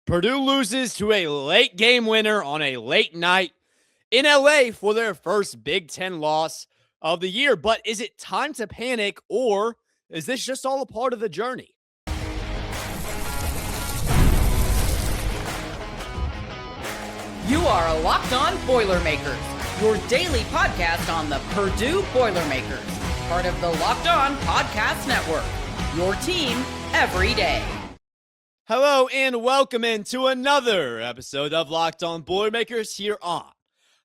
Purdue loses to a late game winner on a late night in LA for their first Big Ten loss of the year. But is it time to panic, or is this just all a part of the journey? You are Locked On Boilermakers, your daily podcast on the Purdue Boilermakers, part of the Locked On Podcast Network, your team every day. Hello and welcome into another episode of Locked On Boilermakers here on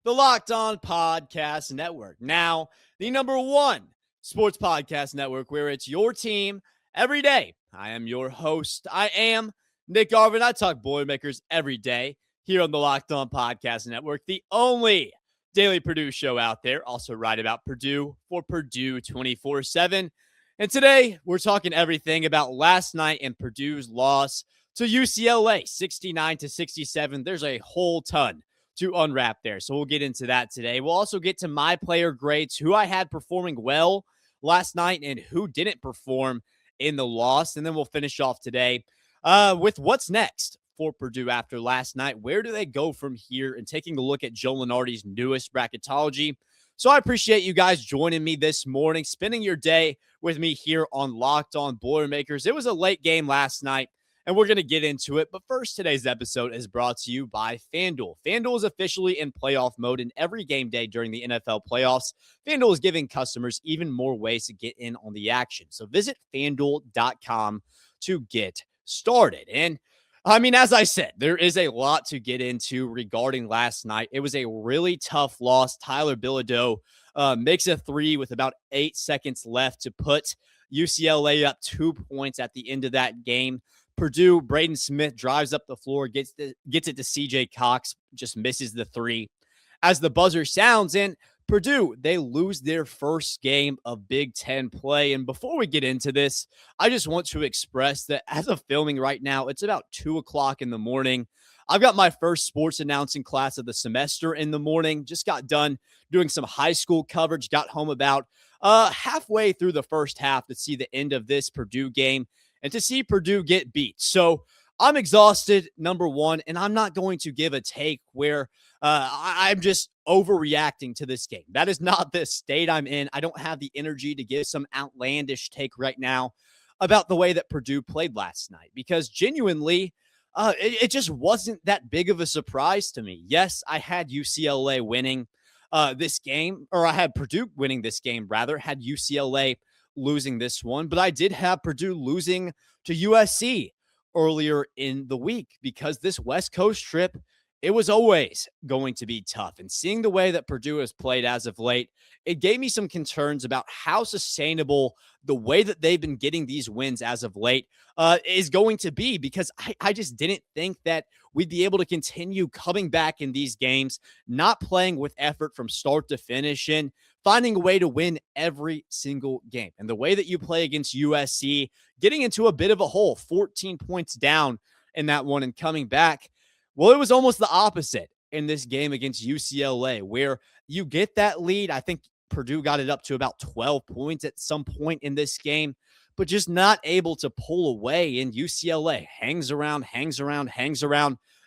the Locked On Podcast Network. Now, the number one sports podcast network where it's your team every day. I am your host. I am Nick Arvin. I talk Boilermakers every day here on the Locked On Podcast Network, the only daily Purdue show out there. Also write about Purdue for Purdue 24/7. And today, we're talking everything about last night and Purdue's loss to UCLA, 69-67. There's a whole ton to unwrap there, so we'll get into that today. We'll also get to my player grades, who I had performing well last night and who didn't perform in the loss. And then we'll finish off today with what's next for Purdue after last night. Where do they go from here? And taking a look at Joe Lunardi's newest bracketology. So I appreciate you guys joining me this morning, spending your day with me here on Locked On Boilermakers. It was a late game last night, and we're going to get into it. But first, today's episode is brought to you by FanDuel. FanDuel is officially in playoff mode, and every game day during the NFL playoffs, FanDuel is giving customers even more ways to get in on the action. So visit FanDuel.com to get started. And I mean, as I said, there is a lot to get into regarding last night. It was a really tough loss. Tyler Bilodeau makes a three with about 8 seconds left to put UCLA up 2 points at the end of that game. Purdue, Braden Smith drives up the floor, gets it to CJ Cox, just misses the three as the buzzer sounds. And Purdue, they lose their first game of Big Ten play. And before we get into this, I just want to express that as of filming right now, it's about 2 o'clock in the morning. I've got my first sports announcing class of the semester in the morning. Just got done doing some high school coverage. Got home about halfway through the first half to see the end of this Purdue game and to see Purdue get beat. So I'm exhausted, number one, and I'm not going to give a take where I'm just overreacting to this game. That is not the state I'm in. I don't have the energy to give some outlandish take right now about the way that Purdue played last night, because genuinely, it just wasn't that big of a surprise to me. Yes, I had UCLA winning this game, or I had Purdue winning this game, rather, had UCLA losing this one, but I did have Purdue losing to USC earlier in the week, because this West Coast trip, it was always going to be tough. And seeing the way that Purdue has played as of late, it gave me some concerns about how sustainable the way that they've been getting these wins as of late is going to be, because I just didn't think that we'd be able to continue coming back in these games, not playing with effort from start to finish, and finding a way to win every single game. And the way that you play against USC, getting into a bit of a hole, 14 points down in that one and coming back, well, it was almost the opposite in this game against UCLA, where you get that lead. I think Purdue got it up to about 12 points at some point in this game, but just not able to pull away. And UCLA hangs around.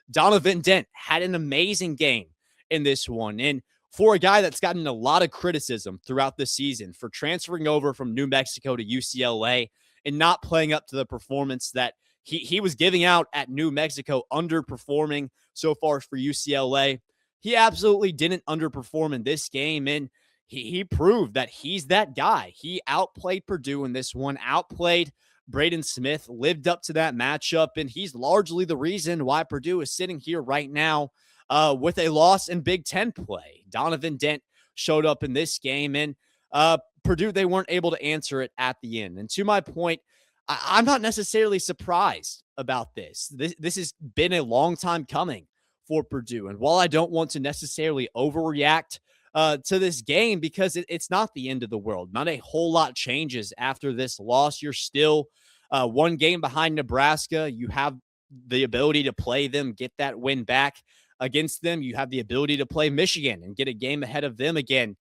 Donovan Dent had an amazing game in this one. And for a guy that's gotten a lot of criticism throughout the season for transferring over from New Mexico to UCLA and not playing up to the performance that he was giving out at New Mexico, underperforming so far for UCLA, he absolutely didn't underperform in this game, and he proved that he's that guy. He outplayed Purdue in this one, outplayed Braden Smith, lived up to that matchup, and he's largely the reason why Purdue is sitting here right now with a loss in Big Ten play. Donovan Dent showed up in this game, and Purdue, they weren't able to answer it at the end. And to my point, I'm not necessarily surprised about this. This has been a long time coming for Purdue. And while I don't want to necessarily overreact to this game, because it's not the end of the world, not a whole lot changes after this loss. You're still one game behind Nebraska. You have the ability to play them, get that win back against them. You have the ability to play Michigan and get a game ahead of them again.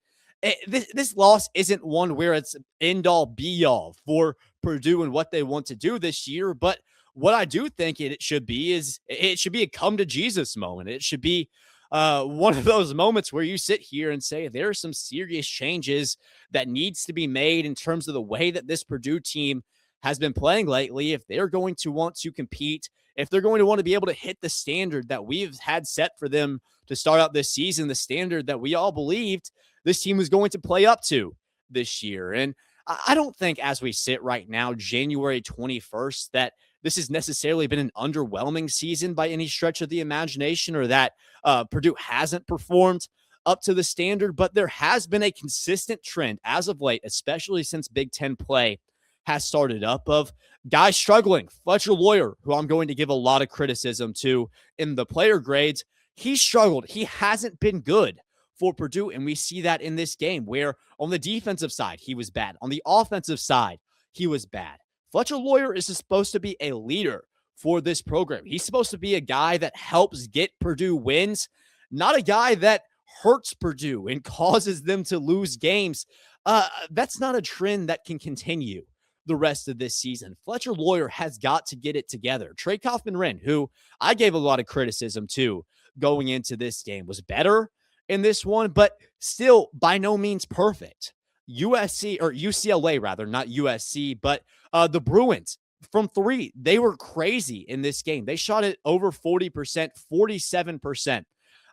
This loss isn't one where it's end all be all for Purdue and what they want to do this year, but what I do think it should be is it should be a come to Jesus moment. It should be one of those moments where you sit here and say there are some serious changes that needs to be made in terms of the way that this Purdue team has been playing lately. If they're going to want to compete, if they're going to want to be able to hit the standard that we've had set for them to start out this season, the standard that we all believed this team was going to play up to this year. And I don't think as we sit right now, January 21st, that this has necessarily been an underwhelming season by any stretch of the imagination, or that Purdue hasn't performed up to the standard, but there has been a consistent trend as of late, especially since Big Ten play has started up, of guys struggling. Fletcher Loyer, who I'm going to give a lot of criticism to in the player grades, he struggled. He hasn't been good for Purdue, and we see that in this game where on the defensive side, he was bad. On the offensive side, he was bad. Fletcher Loyer is supposed to be a leader for this program. He's supposed to be a guy that helps get Purdue wins, not a guy that hurts Purdue and causes them to lose games. That's not a trend that can continue the rest of this season. Fletcher Loyer has got to get it together. Trey Kaufman-Renn, who I gave a lot of criticism to going into this game, was better in this one, but still by no means perfect. UCLA rather, not USC, but the Bruins from three, they were crazy in this game. They shot it over 40%, 47%,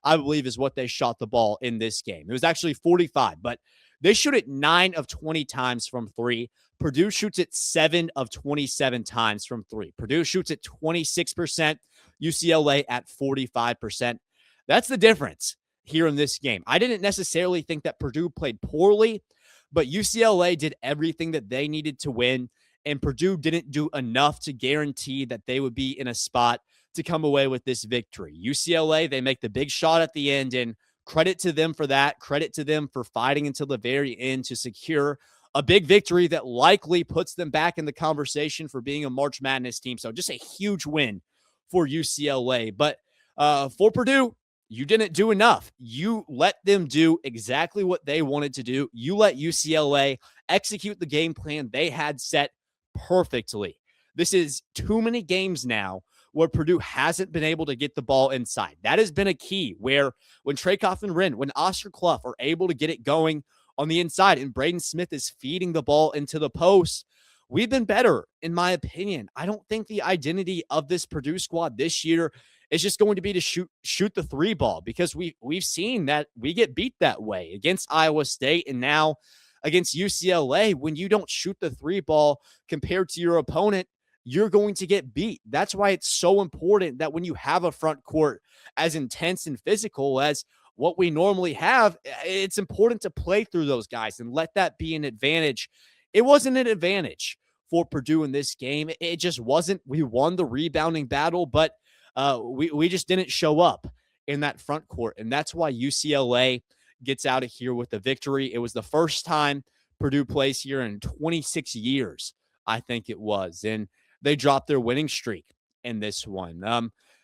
I believe is what they shot the ball in this game. It was actually 45, but they shoot it 9 of 20 times from three. Purdue shoots it 7 of 27 times from three. Purdue shoots at 26%, UCLA at 45%. That's the difference here in this game. I didn't necessarily think that Purdue played poorly, but UCLA did everything that they needed to win, and Purdue didn't do enough to guarantee that they would be in a spot to come away with this victory. UCLA, they make the big shot at the end, and credit to them for that. Credit to them for fighting until the very end to secure a big victory that likely puts them back in the conversation for being a March Madness team. So just a huge win for UCLA. But for Purdue, you didn't do enough. You let them do exactly what they wanted to do. You let UCLA execute the game plan they had set perfectly. This is too many games now where Purdue hasn't been able to get the ball inside. That has been a key where when Trey Kaufman-Renn, when Oscar Clough are able to get it going on the inside and Braden Smith is feeding the ball into the post, we've been better, in my opinion. I don't think the identity of this Purdue squad this year is just going to be to shoot the three ball, because we've seen that we get beat that way against Iowa State and now against UCLA. When you don't shoot the three ball compared to your opponent, you're going to get beat. That's why it's so important that when you have a front court as intense and physical as what we normally have, it's important to play through those guys and let that be an advantage. It wasn't an advantage for Purdue in this game. It just wasn't. We won the rebounding battle, but we just didn't show up in that front court. And that's why UCLA gets out of here with the victory. It was the first time Purdue plays here in 26 years, I think it was. And they dropped their winning streak in this one.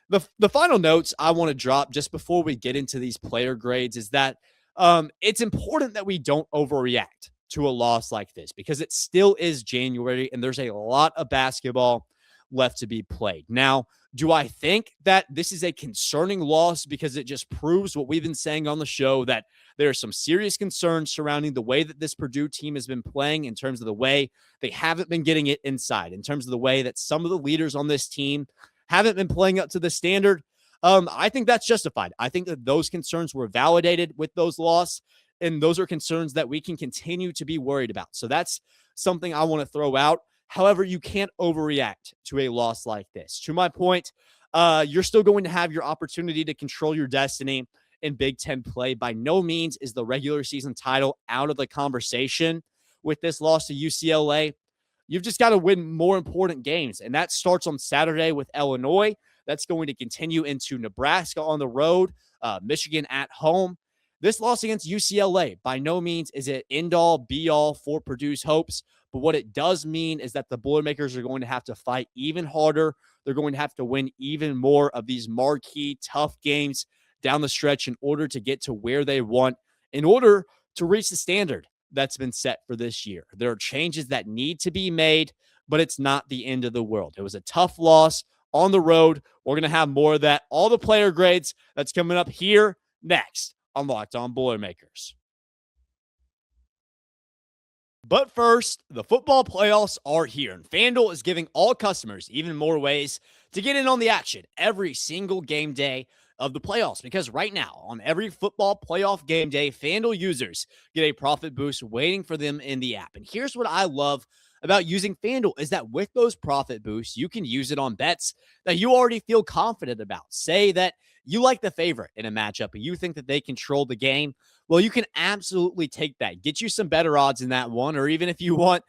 The final notes I want to drop just before we get into these player grades is that it's important that we don't overreact to a loss like this, because it still is January and there's a lot of basketball left to be played. Now, do I think that this is a concerning loss because it just proves what we've been saying on the show, that there are some serious concerns surrounding the way that this Purdue team has been playing, in terms of the way they haven't been getting it inside, in terms of the way that some of the leaders on this team haven't been playing up to the standard? I think that's justified. I think that those concerns were validated with those losses, and those are concerns that we can continue to be worried about. So that's something I want to throw out. However, you can't overreact to a loss like this. To my point, you're still going to have your opportunity to control your destiny in Big Ten play. By no means is the regular season title out of the conversation with this loss to UCLA. You've just got to win more important games, and that starts on Saturday with Illinois. That's going to continue into Nebraska on the road, Michigan at home. This loss against UCLA by no means is it end-all, be-all for Purdue's hopes, but what it does mean is that the Boilermakers are going to have to fight even harder. They're going to have to win even more of these marquee, tough games down the stretch in order to get to where they want, in order to reach the standard that's been set for this year. There are changes that need to be made but it's not the end of the world. It was a tough loss on the road. We're going to have more of that, all the player grades that's coming up here next on Locked On Boilermakers. But first, the football playoffs are here, and FanDuel is giving all customers even more ways to get in on the action every single game day of the playoffs. Because right now, on every football playoff game day, FanDuel users get a profit boost waiting for them in the app. And here's what I love about using FanDuel is that with those profit boosts, you can use it on bets that you already feel confident about. Say that you like the favorite in a matchup and you think that they control the game. Well, you can absolutely take that. Get you some better odds in that one, or even if you want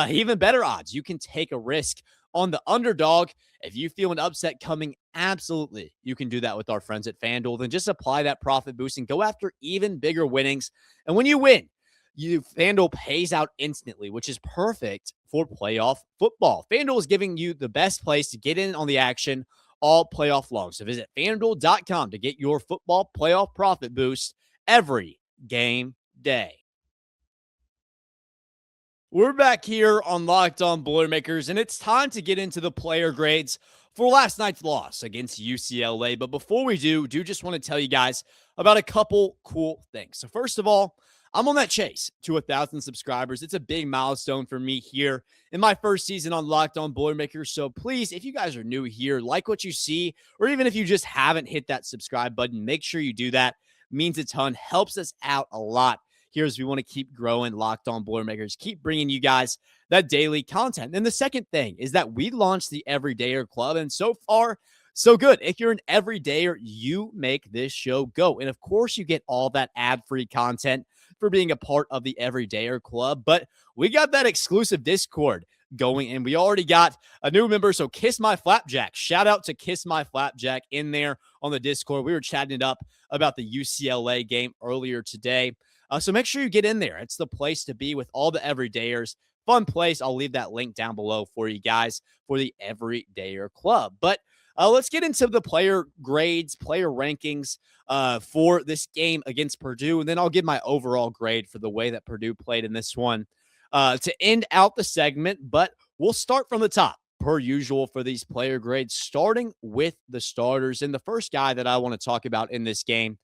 even better odds, you can take a risk on the underdog. If you feel an upset coming, absolutely, you can do that with our friends at FanDuel. Then just apply that profit boost and go after even bigger winnings. And when you win, FanDuel pays out instantly, which is perfect for playoff football. FanDuel is giving you the best place to get in on the action all playoff long. So visit FanDuel.com to get your football playoff profit boost every game day. We're back here on Locked On Boilermakers, and it's time to get into the player grades for last night's loss against UCLA. But before we do just want to tell you guys about a couple cool things. So first of all, I'm on that chase to 1,000 subscribers. It's a big milestone for me here in my first season on Locked On Boilermakers. So please, if you guys are new here, like what you see, or even if you just haven't hit that subscribe button, make sure you do that. It means a ton, helps us out a lot here as we want to keep growing Locked On Boilermakers, keep bringing you guys that daily content. And the second thing is that we launched the Everydayer Club, and so far, so good. If you're an everydayer, you make this show go. And of course, you get all that ad-free content for being a part of the Everydayer Club. But we got that exclusive Discord going, and we already got a new member. So Kiss My Flapjack. Shout out to Kiss My Flapjack in there on the Discord. We were chatting it up about the UCLA game earlier today. So make sure you get in there. It's the place to be with all the everydayers. Fun place. I'll leave that link down below for you guys for the Everydayer Club. But let's get into the player grades, player rankings for this game against Purdue. And then I'll give my overall grade for the way that Purdue played in this one to end out the segment. But we'll start from the top, per usual, for these player grades, starting with the starters. And the first guy that I want to talk about in this game,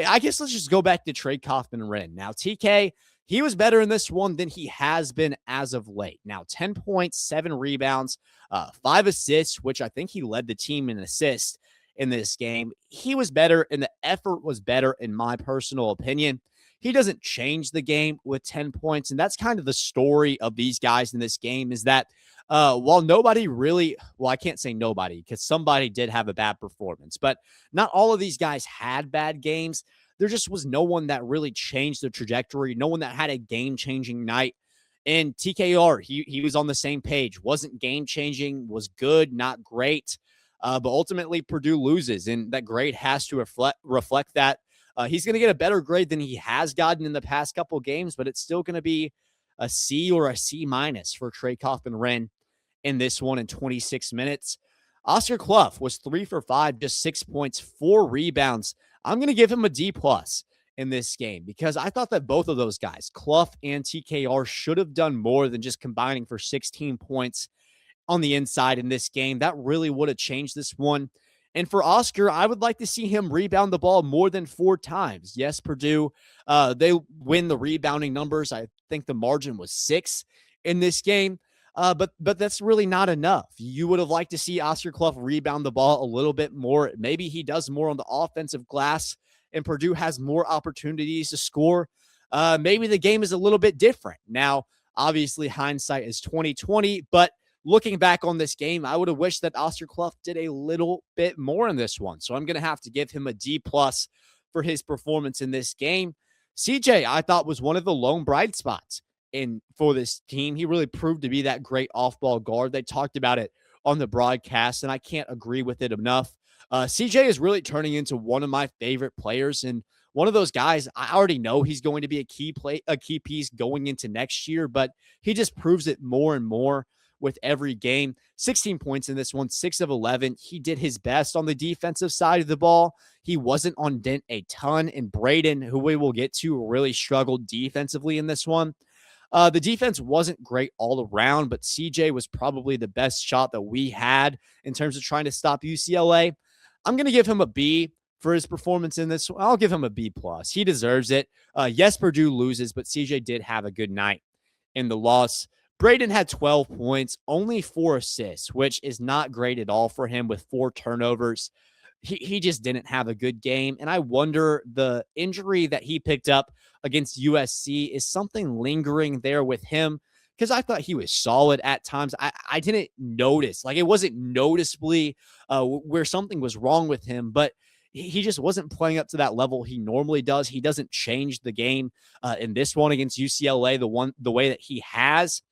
I guess let's just go back to Trey Kaufman-Renn. Now, TK, he was better in this one than he has been as of late. Now, 10 points, 7 rebounds, 5 assists, which I think he led the team in assists in this game. He was better, and the effort was better, in my personal opinion. He doesn't change the game with 10 points, and that's kind of the story of these guys in this game is that while nobody really, well, I can't say nobody because somebody did have a bad performance, but not all of these guys had bad games. There just was no one that really changed the trajectory, no one that had a game-changing night. And TKR, he was on the same page, wasn't game-changing, was good, not great. But ultimately, Purdue loses, and that grade has to reflect that. He's going to get a better grade than he has gotten in the past couple games, but it's still going to be a C or a C- for Trey Kaufman-Renn in this one in 26 minutes. Oscar Clough was 3 for 5, just 6 points, 4 rebounds. I'm going to give him a D+ in this game because I thought that both of those guys, Clough and TKR, should have done more than just combining for 16 points on the inside in this game. That really would have changed this one. And for Oscar, I would like to see him rebound the ball more than 4 times. Yes, Purdue, they win the rebounding numbers. I think the margin was 6 in this game. But that's really not enough. You would have liked to see Oscar Clough rebound the ball a little bit more. Maybe he does more on the offensive glass and Purdue has more opportunities to score. Maybe the game is a little bit different. Now, obviously, hindsight is 20/20, but looking back on this game, I would have wished that Oscar Clough did a little bit more in this one. So I'm going to have to give him a D+ for his performance in this game. CJ, I thought, was one of the lone bright spots for this team. He really proved to be that great off-ball guard. They talked about it on the broadcast, and I can't agree with it enough. CJ is really turning into one of my favorite players, and one of those guys, I already know he's going to be a key piece going into next year, but he just proves it more and more with every game. 16 points in this one, 6 of 11. He did his best on the defensive side of the ball. He wasn't on dent a ton, and Braden, who we will get to, really struggled defensively in this one. The defense wasn't great all around, but CJ was probably the best shot that we had in terms of trying to stop UCLA. I'm going to give him a B for his performance in this. I'll give him a B plus. He deserves it. Yes, Purdue loses, but CJ did have a good night in the loss. Braden had 12 points, only 4 assists, which is not great at all for him with 4 turnovers. He just didn't have a good game. And I wonder the injury that he picked up against USC is something lingering there with him because I thought he was solid at times. I didn't notice, like it wasn't noticeably where something was wrong with him, but he just wasn't playing up to that level he normally does. He doesn't change the game in this one against UCLA the way that he has.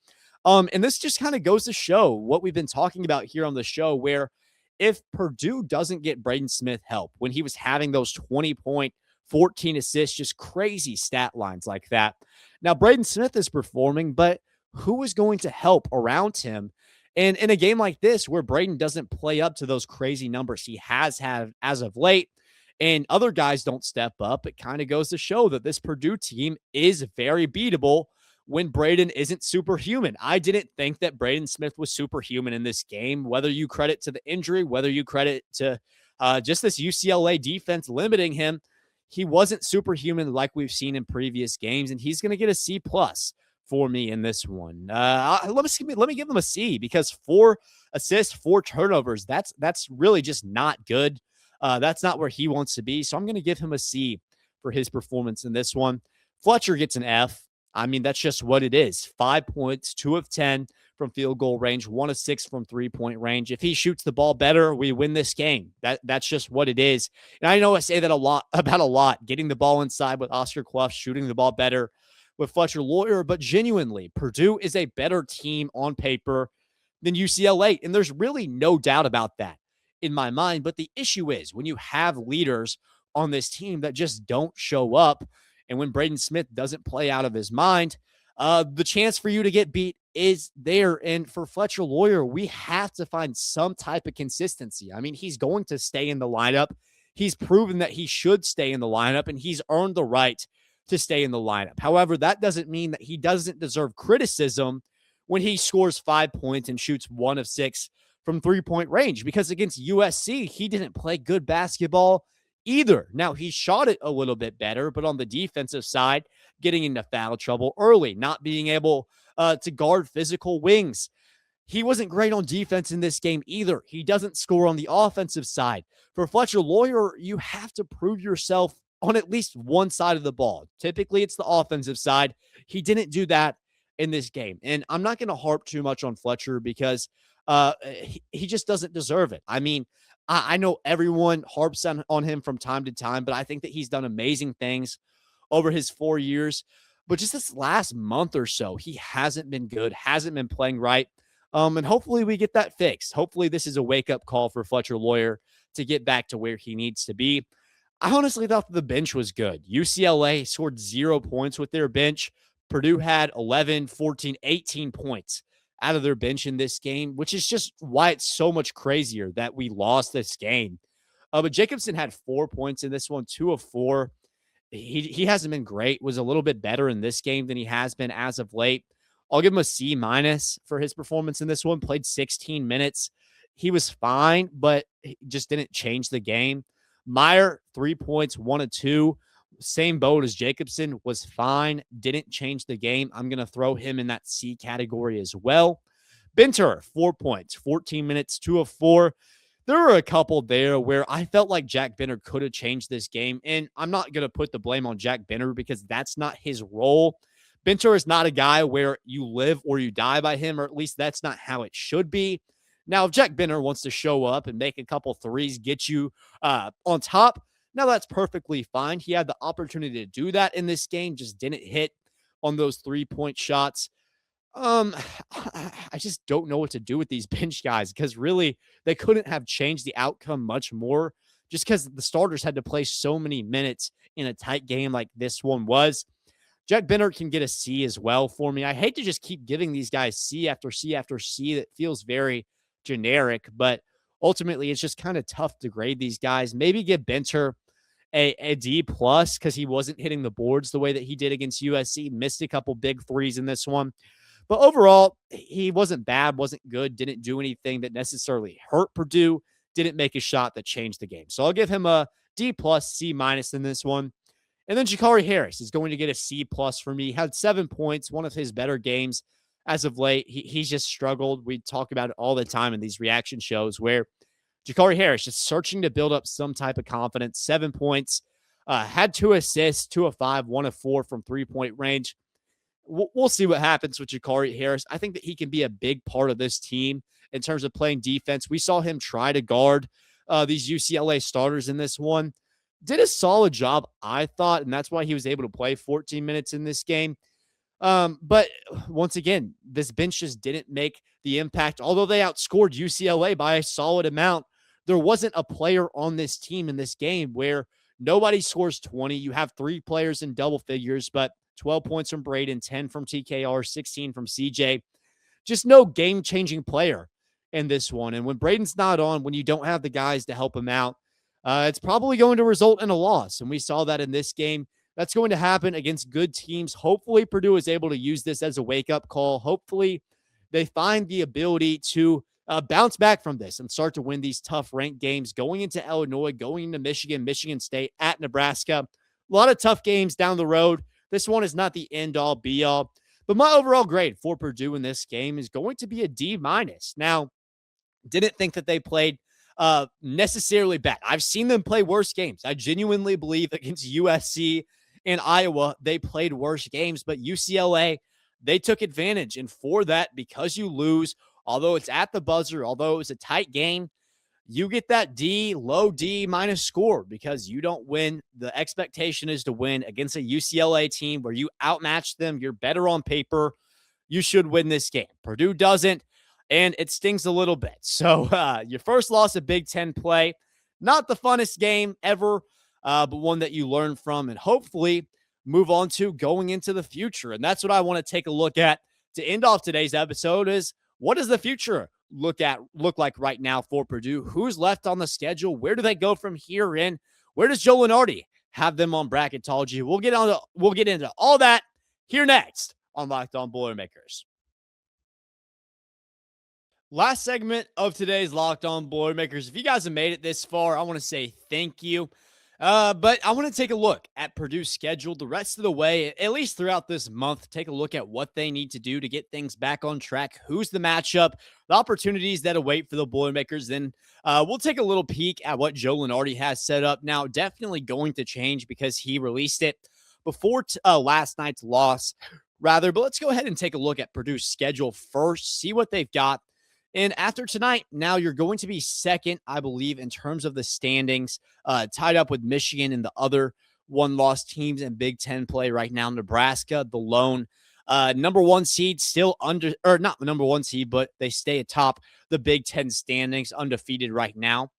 And this just kind of goes to show what we've been talking about here on the show, where if Purdue doesn't get Braden Smith help when he was having those 20-point, 14 assists, just crazy stat lines like that. Now, Braden Smith is performing, but who is going to help around him? And in a game like this, where Braden doesn't play up to those crazy numbers he has had as of late, and other guys don't step up, it kind of goes to show that this Purdue team is very beatable when Braden isn't superhuman. I didn't think that Braden Smith was superhuman in this game, whether you credit to the injury, whether you credit to just this UCLA defense limiting him. He wasn't superhuman like we've seen in previous games, and he's going to get a C plus for me in this one. Let me give him a C because 4 assists, 4 turnovers. That's really just not good. That's not where he wants to be. So I'm going to give him a C for his performance in this one. Fletcher gets an F. I mean, that's just what it is. 5 points, 2 of 10 from field goal range, 1 of 6 from 3-point range. If he shoots the ball better, we win this game. That's just what it is. And I know I say that a lot, getting the ball inside with Oscar Clough, shooting the ball better with Fletcher Loyer, but genuinely, Purdue is a better team on paper than UCLA, and there's really no doubt about that in my mind. But the issue is when you have leaders on this team that just don't show up, and when Braden Smith doesn't play out of his mind, the chance for you to get beat is there. And for Fletcher Loyer, we have to find some type of consistency. I mean, he's going to stay in the lineup. He's proven that he should stay in the lineup, and he's earned the right to stay in the lineup. However, that doesn't mean that he doesn't deserve criticism when he scores 5 points and shoots 1 of 6 from 3-point range, because against USC, he didn't play good basketball either. Now, he shot it a little bit better, but on the defensive side, getting into foul trouble early, not being able to guard physical wings. He wasn't great on defense in this game either. He doesn't score on the offensive side. For Fletcher Loyer, you have to prove yourself on at least one side of the ball. Typically, it's the offensive side. He didn't do that in this game. And I'm not going to harp too much on Fletcher because he just doesn't deserve it. I mean, I know everyone harps on him from time to time, but I think that he's done amazing things over his 4 years. But just this last month or so, he hasn't been good, hasn't been playing right. And hopefully we get that fixed. Hopefully this is a wake-up call for Fletcher Loyer to get back to where he needs to be. I honestly thought the bench was good. UCLA scored 0 points with their bench. Purdue had 11, 14, 18 points out of their bench in this game, which is just why it's so much crazier that we lost this game. But Jacobson had 4 points in this one, 2 of 4. He hasn't been great, was a little bit better in this game than he has been as of late. I'll give him a C- for his performance in this one. Played 16 minutes. He was fine, but he just didn't change the game. Meyer, 3 points, 1 of 2. Same boat as Jacobson, was fine, didn't change the game. I'm going to throw him in that C category as well. Binter, 4 points, 14 minutes, 2 of 4. There were a couple there where I felt like Jack Binter could have changed this game, and I'm not going to put the blame on Jack Binter because that's not his role. Binter is not a guy where you live or you die by him, or at least that's not how it should be. Now, if Jack Binter wants to show up and make a couple threes, get you on top, now that's perfectly fine. He had the opportunity to do that in this game, just didn't hit on those 3-point shots. I just don't know what to do with these bench guys because really they couldn't have changed the outcome much more just because the starters had to play so many minutes in a tight game like this one was. Jack Binter can get a C as well for me. I hate to just keep giving these guys C after C after C. That feels very generic, but ultimately it's just kind of tough to grade these guys. Maybe give Binter a D plus because he wasn't hitting the boards the way that he did against USC. Missed a couple big threes in this one. But overall, he wasn't bad, wasn't good, didn't do anything that necessarily hurt Purdue, didn't make a shot that changed the game. So I'll give him a D plus, C minus in this one. And then Ja'Cory Harris is going to get a C plus for me. Had 7 points, one of his better games as of late. He's just struggled. We talk about it all the time in these reaction shows where Ja'Cory Harris just searching to build up some type of confidence. 7 points, had 2 assists, 2 of 5, 1 of 4 from 3-point range. We'll see what happens with Ja'Cory Harris. I think that he can be a big part of this team in terms of playing defense. We saw him try to guard these UCLA starters in this one. Did a solid job, I thought, and that's why he was able to play 14 minutes in this game. But once again, this bench just didn't make the impact. Although they outscored UCLA by a solid amount, there wasn't a player on this team in this game where nobody scores 20. You have 3 players in double figures, but 12 points from Braden, 10 from TKR, 16 from CJ. Just no game-changing player in this one. And when Braden's not on, when you don't have the guys to help him out, it's probably going to result in a loss. And we saw that in this game. That's going to happen against good teams. Hopefully, Purdue is able to use this as a wake-up call. Hopefully, they find the ability to bounce back from this and start to win these tough ranked games going into Illinois, going into Michigan, Michigan State, at Nebraska. A lot of tough games down the road. This one is not the end-all, be-all. But my overall grade for Purdue in this game is going to be a D minus. Now, didn't think that they played necessarily bad. I've seen them play worse games. I genuinely believe against USC and Iowa, they played worse games. But UCLA, they took advantage. And for that, because you lose, although it's at the buzzer, although it was a tight game, you get that D, low D minus score because you don't win. The expectation is to win against a UCLA team where you outmatch them. You're better on paper. You should win this game. Purdue doesn't, and it stings a little bit. So your first loss of Big Ten play, not the funnest game ever, but one that you learn from and hopefully move on to going into the future. And that's what I want to take a look at to end off today's episode is what does the future look like right now for Purdue? Who's left on the schedule? Where do they go from here in? Where does Joe Lunardi have them on bracketology? We'll get into all that here next on Locked On Boilermakers. Last segment of today's Locked On Boilermakers. If you guys have made it this far, I want to say thank you. But I want to take a look at Purdue's schedule the rest of the way, at least throughout this month. Take a look at what they need to do to get things back on track. Who's the matchup, the opportunities that await for the Boilermakers. Then we'll take a little peek at what Joe Lunardi has set up. Now, definitely going to change because he released it before last night's loss, rather. But let's go ahead and take a look at Purdue's schedule first, see what they've got. And after tonight, now you're going to be second, I believe, in terms of the standings, tied up with Michigan and the other one-loss teams in Big Ten play right now. Nebraska, the lone number 1 seed, still not the number 1 seed, but they stay atop the Big Ten standings, undefeated right now.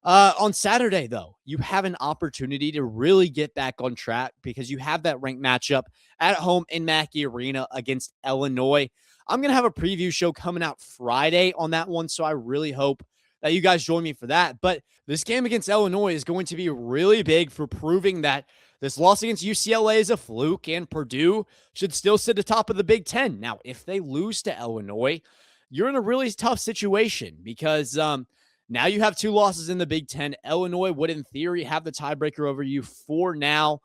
On Saturday, though, you have an opportunity to really get back on track because you have that ranked matchup at home in Mackey Arena against Illinois. I'm going to have a preview show coming out Friday on that one, so I really hope that you guys join me for that. But this game against Illinois is going to be really big for proving that this loss against UCLA is a fluke and Purdue should still sit atop of the Big Ten. Now, if they lose to Illinois, you're in a really tough situation because now you have 2 losses in the Big Ten. Illinois would, in theory, have the tiebreaker over you for now.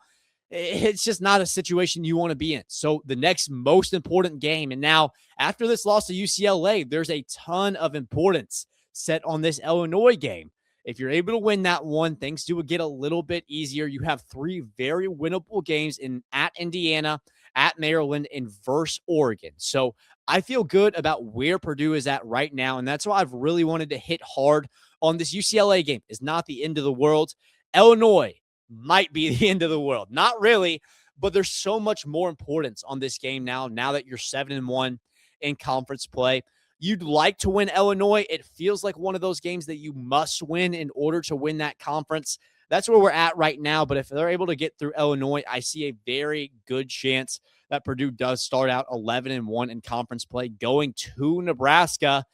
It's just not a situation you want to be in. So the next most important game, and now after this loss to UCLA, there's a ton of importance set on this Illinois game. If you're able to win that one, things do get a little bit easier. You have 3 very winnable games at Indiana, at Maryland, and versus Oregon. So I feel good about where Purdue is at right now, and that's why I've really wanted to hit hard on this UCLA game. It's not the end of the world. Illinois might be the end of the world. Not really, but there's so much more importance on this game now that you're 7-1 in conference play. You'd like to win Illinois. It feels like one of those games that you must win in order to win that conference. That's where we're at right now, but if they're able to get through Illinois, I see a very good chance that Purdue does start out 11-1 in conference play, going to Nebraska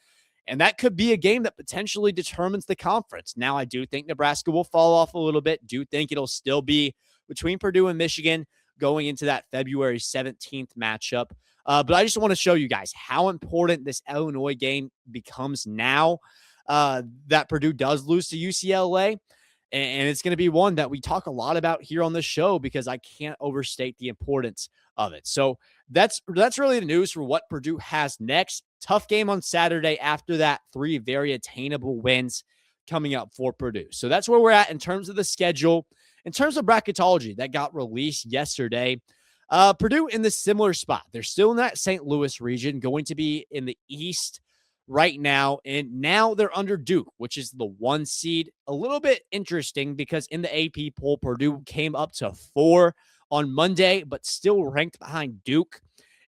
And that could be a game that potentially determines the conference. Now, I do think Nebraska will fall off a little bit. Do think it'll still be between Purdue and Michigan going into that February 17th matchup. But I just want to show you guys how important this Illinois game becomes now that Purdue does lose to UCLA. And it's going to be one that we talk a lot about here on the show because I can't overstate the importance of it. So that's really the news for what Purdue has next. Tough game on Saturday. After that, 3 very attainable wins coming up for Purdue. So that's where we're at in terms of the schedule. In terms of bracketology that got released yesterday, Purdue in the similar spot. They're still in that St. Louis region, going to be in the East right now, and now they're under Duke, which is the 1 seed. A little bit interesting because in the AP poll, Purdue came up to 4 on Monday, but still ranked behind Duke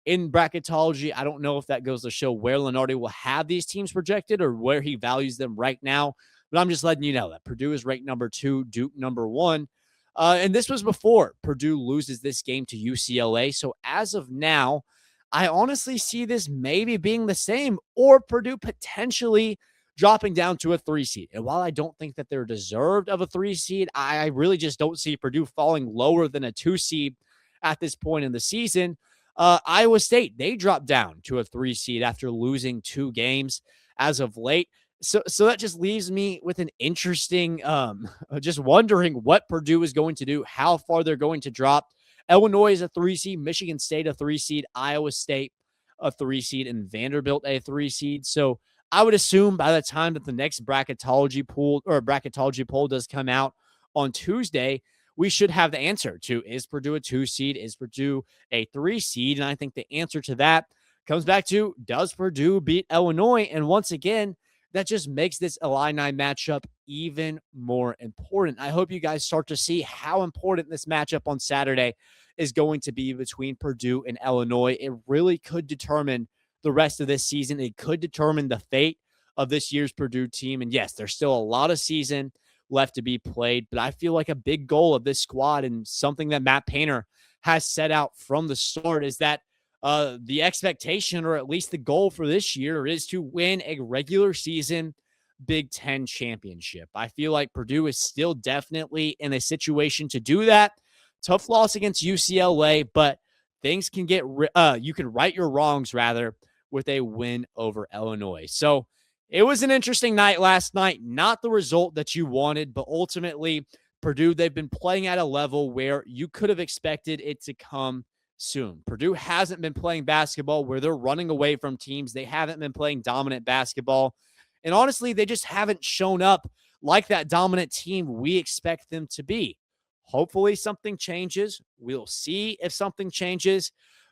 in bracketology. I don't know if that goes to show where Lunardi will have these teams projected or where he values them right now, but I'm just letting you know that Purdue is ranked number 2, Duke number 1. And this was before Purdue loses this game to UCLA. So as of now, I honestly see this maybe being the same or Purdue potentially dropping down to a 3 seed. And while I don't think that they're deserved of a 3 seed, I really just don't see Purdue falling lower than a 2 seed at this point in the season. Iowa State, they dropped down to a 3 seed after losing 2 games as of late. So that just leaves me with an interesting, just wondering what Purdue is going to do, how far they're going to drop. Illinois is a 3 seed, Michigan State a 3 seed, Iowa State a 3 seed, and Vanderbilt a 3 seed. So I would assume by the time that the next bracketology poll does come out on Tuesday, we should have the answer to, is Purdue a 2 seed? Is Purdue a 3 seed? And I think the answer to that comes back to, does Purdue beat Illinois? And once again, that just makes this Illini matchup even more important. I hope you guys start to see how important this matchup on Saturday is going to be between Purdue and Illinois. It really could determine the rest of this season. It could determine the fate of this year's Purdue team. And yes, there's still a lot of season left to be played, but I feel like a big goal of this squad and something that Matt Painter has set out from the start is that the expectation, or at least the goal for this year, is to win a regular season Big Ten championship. I feel like Purdue is still definitely in a situation to do that. Tough loss against UCLA, but things can get, you can right your wrongs rather with a win over Illinois. So it was an interesting night last night. Not the result that you wanted, but ultimately Purdue, they've been playing at a level where you could have expected it to come soon. Purdue hasn't been playing basketball where they're running away from teams. They haven't been playing dominant basketball. And honestly, they just haven't shown up like that dominant team we expect them to be. Hopefully something changes. We'll see if something changes.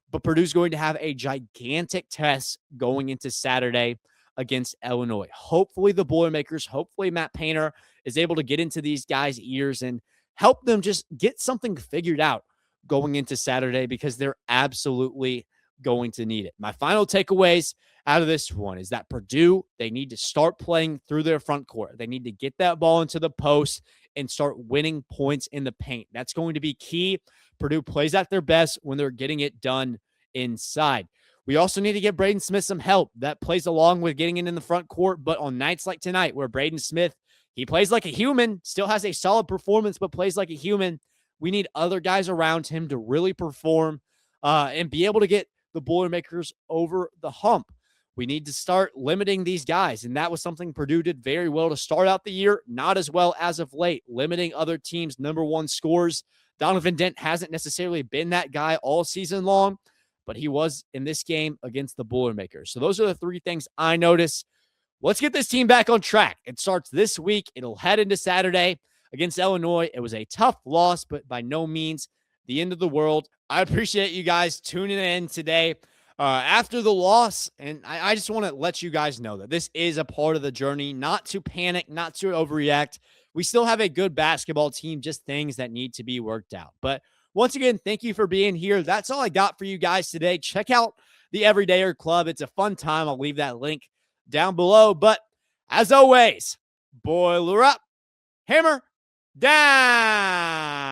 But Purdue's going to have a gigantic test going into Saturday against Illinois. Hopefully the Boilermakers, hopefully Matt Painter is able to get into these guys' ears and help them just get something figured out going into Saturday, because they're absolutely going to need it. My final takeaways out of this one is that Purdue, they need to start playing through their front court. They need to get that ball into the post and start winning points in the paint. That's going to be key. Purdue plays at their best when they're getting it done inside. We also need to get Braden Smith some help. That plays along with getting it in the front court, but on nights like tonight where Braden Smith, he plays like a human, still has a solid performance, but plays like a human, we need other guys around him to really perform and be able to get the Boilermakers over the hump. We need to start limiting these guys, and that was something Purdue did very well to start out the year, not as well as of late, limiting other teams' number 1 scores. Donovan Dent hasn't necessarily been that guy all season long, but he was in this game against the Boilermakers. So those are the 3 things I noticed. Let's get this team back on track. It starts this week. It'll head into Saturday against Illinois. It was a tough loss, but by no means the end of the world. I appreciate you guys tuning in today after the loss, and I just want to let you guys know that this is a part of the journey, not to panic, not to overreact. We still have a good basketball team, just things that need to be worked out. But once again, thank you for being here. That's all I got for you guys today. Check out the Everydayer Club. It's a fun time. I'll leave that link down below. But as always, boiler up, hammer down.